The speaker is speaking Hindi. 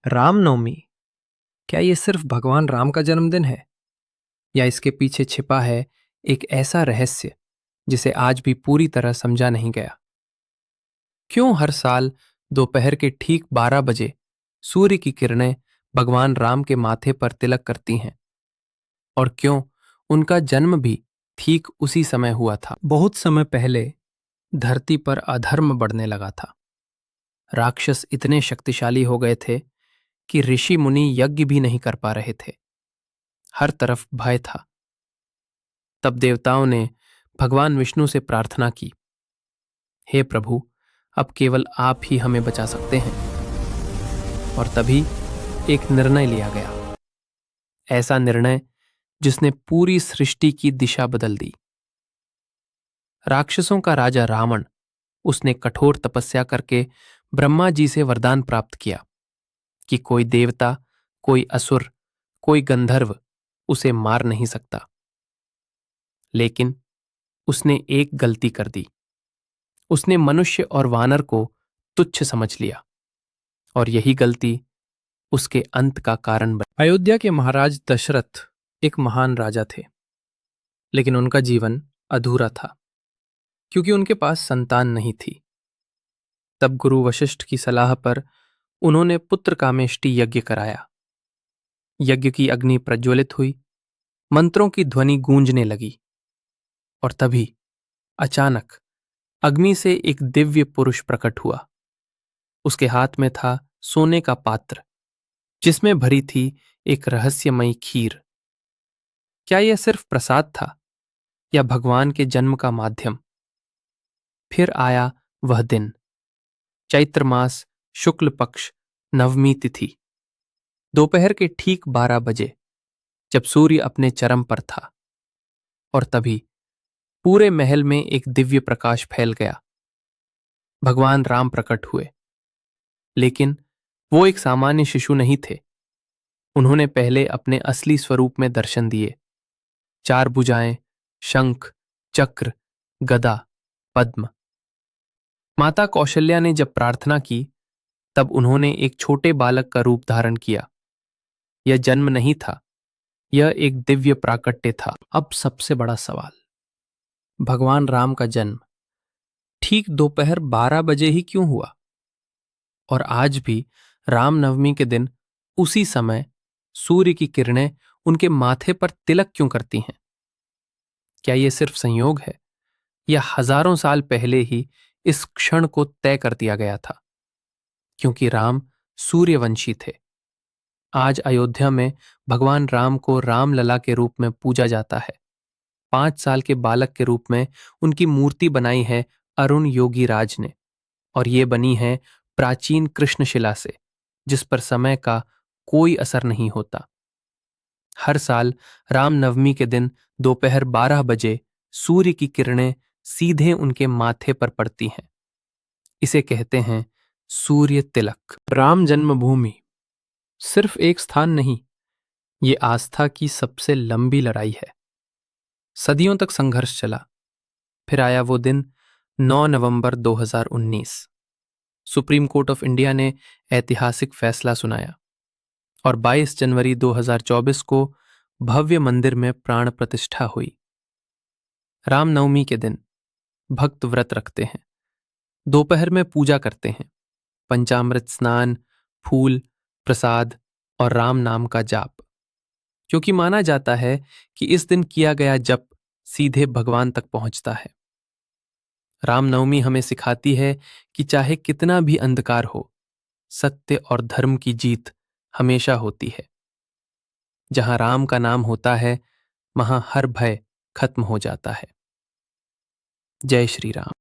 रामनवमी, क्या ये सिर्फ भगवान राम का जन्मदिन है या इसके पीछे छिपा है एक ऐसा रहस्य जिसे आज भी पूरी तरह समझा नहीं गया? क्यों हर साल दोपहर के ठीक 12 बजे सूर्य की किरणें भगवान राम के माथे पर तिलक करती हैं? और क्यों उनका जन्म भी ठीक उसी समय हुआ था? बहुत समय पहले धरती पर अधर्म बढ़ने लगा था। राक्षस इतने शक्तिशाली हो गए थे कि ऋषि मुनि यज्ञ भी नहीं कर पा रहे थे। हर तरफ भय था। तब देवताओं ने भगवान विष्णु से प्रार्थना की, हे प्रभु, अब केवल आप ही हमें बचा सकते हैं। और तभी एक निर्णय लिया गया, ऐसा निर्णय जिसने पूरी सृष्टि की दिशा बदल दी। राक्षसों का राजा रावण, उसने कठोर तपस्या करके ब्रह्मा जी से वरदान प्राप्त किया कि कोई देवता, कोई असुर, कोई गंधर्व उसे मार नहीं सकता। लेकिन उसने एक गलती कर दी। उसने मनुष्य और वानर को तुच्छ समझ लिया और यही गलती उसके अंत का कारण बनी। अयोध्या के महाराज दशरथ एक महान राजा थे, लेकिन उनका जीवन अधूरा था क्योंकि उनके पास संतान नहीं थी। तब गुरु वशिष्ठ की सलाह पर उन्होंने पुत्र कामेष्टि यज्ञ कराया। यज्ञ की अग्नि प्रज्वलित हुई, मंत्रों की ध्वनि गूंजने लगी और तभी अचानक अग्नि से एक दिव्य पुरुष प्रकट हुआ। उसके हाथ में था सोने का पात्र जिसमें भरी थी एक रहस्यमयी खीर। क्या यह सिर्फ प्रसाद था या भगवान के जन्म का माध्यम? फिर आया वह दिन, चैत्र मास, शुक्ल पक्ष, नवमी तिथि, दोपहर के ठीक 12 बजे, जब सूर्य अपने चरम पर था। और तभी पूरे महल में एक दिव्य प्रकाश फैल गया। भगवान राम प्रकट हुए, लेकिन वो एक सामान्य शिशु नहीं थे। उन्होंने पहले अपने असली स्वरूप में दर्शन दिए। 4 भुजाएं, शंख, चक्र, गदा, पद्म। माता कौशल्या ने जब प्रार्थना की, तब उन्होंने एक छोटे बालक का रूप धारण किया। यह जन्म नहीं था, यह एक दिव्य प्राकट्य था। अब सबसे बड़ा सवाल, भगवान राम का जन्म ठीक दोपहर 12 बजे ही क्यों हुआ? और आज भी रामनवमी के दिन उसी समय सूर्य की किरणें उनके माथे पर तिलक क्यों करती हैं? क्या यह सिर्फ संयोग है या हजारों साल पहले ही इस क्षण को तय कर दिया गया था? क्योंकि राम सूर्यवंशी थे। आज अयोध्या में भगवान राम को रामलला के रूप में पूजा जाता है। 5 साल के बालक के रूप में उनकी मूर्ति बनाई है अरुण योगी राज ने, और ये बनी है प्राचीन कृष्णशिला से, जिस पर समय का कोई असर नहीं होता। हर साल रामनवमी के दिन दोपहर 12 बजे सूर्य की किरणें सीधे उनके माथे पर पड़ती हैं। इसे कहते हैं सूर्य तिलक। राम जन्मभूमि सिर्फ एक स्थान नहीं, ये आस्था की सबसे लंबी लड़ाई है। सदियों तक संघर्ष चला। फिर आया वो दिन, 9 नवंबर 2019। सुप्रीम कोर्ट ऑफ इंडिया ने ऐतिहासिक फैसला सुनाया और 22 जनवरी 2024 को भव्य मंदिर में प्राण प्रतिष्ठा हुई। रामनवमी के दिन भक्त व्रत रखते हैं, दोपहर में पूजा करते हैं, पंचामृत स्नान, फूल, प्रसाद और राम नाम का जाप, क्योंकि माना जाता है कि इस दिन किया गया जप सीधे भगवान तक पहुंचता है। रामनवमी हमें सिखाती है कि चाहे कितना भी अंधकार हो, सत्य और धर्म की जीत हमेशा होती है। जहां राम का नाम होता है, वहां हर भय खत्म हो जाता है। जय श्री राम।